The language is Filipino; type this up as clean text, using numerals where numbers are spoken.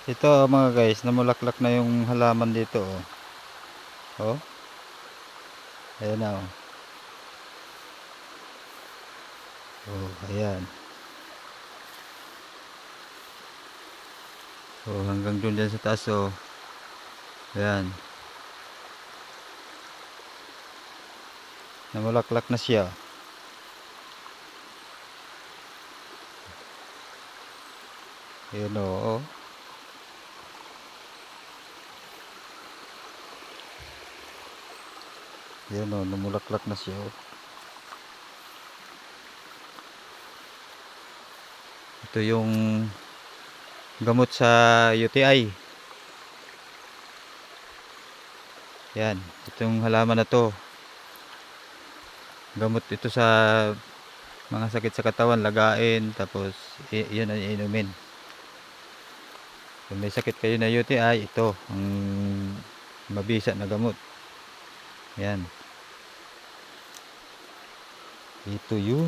Ito mga guys, namulaklak na yung halaman dito oh. Oh. Ayan na oh. Oh, ayan. Oh, hanggang doon dyan sa taas oh. Ayan. Namulaklak na siya. Ayan oh. Ayan oh, namulaklak na siya oh. Ito yung gamot sa UTI. Yan, itong halaman na to. Gamot ito sa mga sakit sa katawan, lagain, tapos yun ang inumin. Kung may sakit kayo na UTI, ito ang mabisa na gamot. Yan. Ito yun.